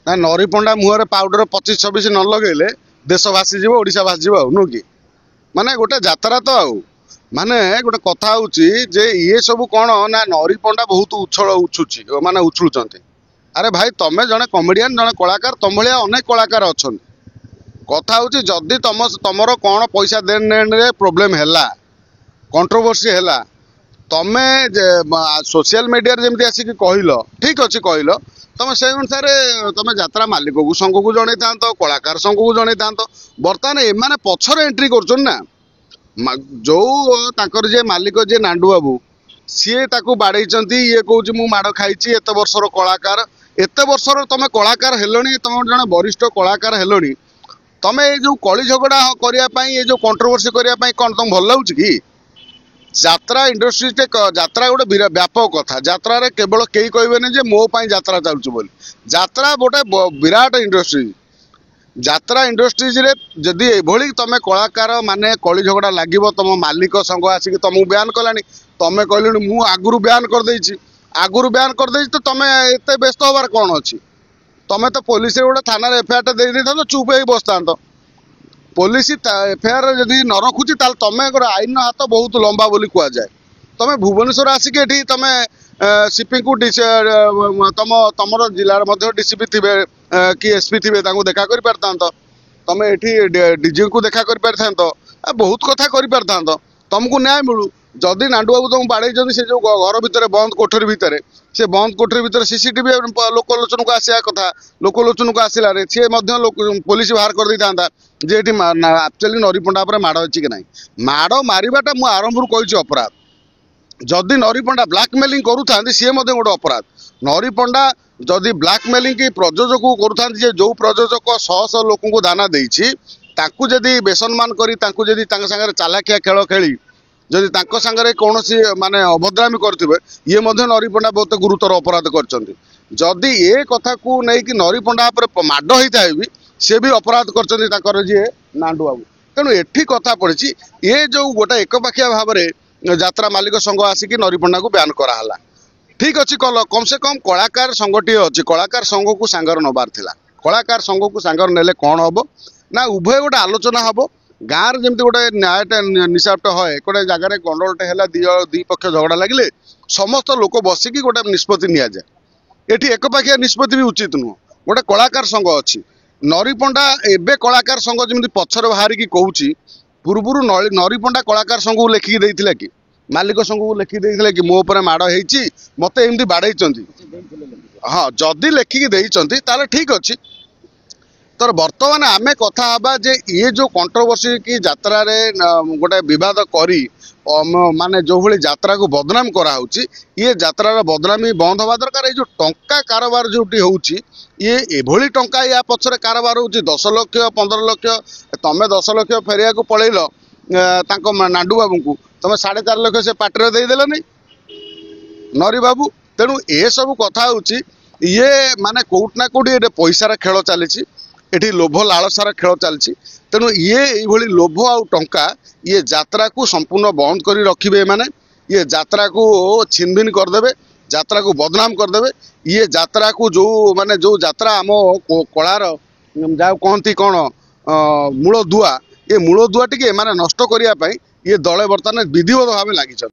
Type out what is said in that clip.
ना नरी पंडा मुहर पाउडर 25-26 न लगेले देश भासीज ओडिशा भासीज नु कि माने गोटे यात्रा तो आउ माने गोटे कथा होची जे ये सब कौन ना नरी पंडा बहुत उछल उछुची माने उछलुचंती। अरे भाई तमे जने कॉमेडियन जने कलाकार तम भलिया अनेक कलाकार अछन कथा होची जदी तमर कौन पैसा देन नेन रे प्रॉब्लम हैला कंट्रोवर्सी हैला तमे सोशल मीडिया रे जेमति आसी कि कहिलो ठीक अछि कहिलो तमे से अनुसार तमे यात्रा मालिक को संघ को जणै तांतो कलाकार संघ को जणै तांतो वर्तमान ए माने पछर एंट्री करछन ना जो ताकर जे मालिक जे नांडू बाबू सीए ताकू बाड़ेचंती ये कहूँ मु माड़ खाई एत वर्षर कलाकार एत वर्षर तमे कलाकार हेलोनी तुम जने वरिष्ठ कलाकार हेलोनी तमे जो कली झगड़ा करने ये जो कंट्रोवर्सी करने कौन तुम भल लगुच कि यात्रा इंडस्ट्री यात्रा गोटे व्यापक कथा यात्रा रे केवल कई कहबेनि जे मो पाई यात्रा चलुच बोली यात्रा गोटे विराट इंडस्ट्री यात्रा इंडस्ट्रीज रे जदि एभली तमे कलाकार माने कली झगड़ा लागिबो तुम मालिक संघ आसिक तुमको बयान कलानी तमे कहलुनी मु आगुरु बयान कर देछि तो तमे एते व्यस्त होबार कौन अछि तमे तो पुलिस गोटे थाना एफआईआर दे दे तो चुप हो बसता पुलिस एफआईआर जदि न रखुची ताल तमे आईन हाथ बहुत लंबा बोली कह जाए तमे भुवनेश्वर आसिक एठी तमे सीपी को तम तमर जिलार मध्य डीसीपी थिबे कि एसपी थिबे तांको देखा करि परतांत तमे एठी डीजी को देखा करि परथांत बहुत कथा करि परथांत तुमको न्याय मिलू जदि नांडू बाबू तुम बाड़े से जो घर भितर बंद कोठरी भितर से बंद कोठरी भितर सीसीटीवी लोकलोचन को आसा कथा लोकलोचन को आसला सी पुलिस बाहर कर देता जे एक्चुअली नरी पंडा पर माड़ अच्छी कि ना माड़ मारिबाटा मु आरंभ कही अपराध जदि नरी पंडा ब्लाकमेलिंग करूँ सी गोटे अपराध नरी पंडा जदि ब्लाकमेलिंग की प्रयोजक करूँ जो प्रयोजक शह शह लोक को दाना देछि ताकू जदि बेसम्मान करी ताकू जदि सांगे चालाकिया खेल खेली जदि तांको सांगरे कौनसी माने अभद्रामी करथिबे ये मध्य नरी पंडा बहुत गुरुतर अपराध करचंती जदि ए कथा को नहीं कि नरी पंडा पर माड होइताय भी से भी अपराध करचंती ताकर जे नांडू बाबू तेणु एठी कथा पड़िछि ये जो गोटे एकपाखिया भाव में यात्रा मालिक संघ आसिक नरी पंडा को बयान कराला ठीक अच्छी कल कम से कम कलाकार संघटी अच्छी कलाकार संघ को सांगर नबार थिला कलाकार संघ को सांगर नेले कौन हम ना उभय गोटे आलोचना हम गाँव जमी गोटे न्यायटा निष्पत्त है गोटे जगार गंडलटे है दी पक्ष झगड़ा लगे समस्त लोक बसिकी गोटे निष्पत्ति नि जाए ये एकपाखिया निष्पत्ति भी उचित नुह गोटे कलाकार संघ अच्छी नरी पंडा एबे कलाकार संघ जमी पछर बाहर की कहूँ पूर्वर नरी पंडा कलाकार संघ को लेखिकी देइथिला कि मालिक संघ को लेखिकी देइथिला कि मो ऊपर माड़ होइछि मते एमती बाड़ेइचंती हाँ जदि लेखिकी देइचंती ताले ठीक अच्छी तो वर्तमान आमे कथा हबा जे ये जो कंट्रोवर्सी की यात्रा रे गोटे विवाद करी माने जो भली यात्रा को बदनाम करा होची ये यात्रा रा बदनामी बंद हवा दरकार ये जो टंका कारोबार जोटी होची ये एभली टंका या पछरे कारोबार होची 10 लाख 15 लाख तमे 10 लाख फेरिया को पळेलो तांको नांडू बाबू को तमे 4.5 लाख से पाटरे दे देलो नै नरी बाबू तेणु ए सब कथा होची ये माने कोट ना कोटी ए पैसा रा खेल चलीची एठी लोभ लालसार खेल चलती तेणु ये लोभ आउ टंका ये यात्रा को संपूर्ण बंद करी रखिबे माने ये यात्रा को छिनभिन करदेवे यात्रा को बदनाम करदेवे ये यात्रा को जो माने जो यात्रा आम कलार जा कहती कौन मूल दुआ ये मूल दुआ टी माने नष्ट करने ये दले बर्तमान विधिवत भाव लगी।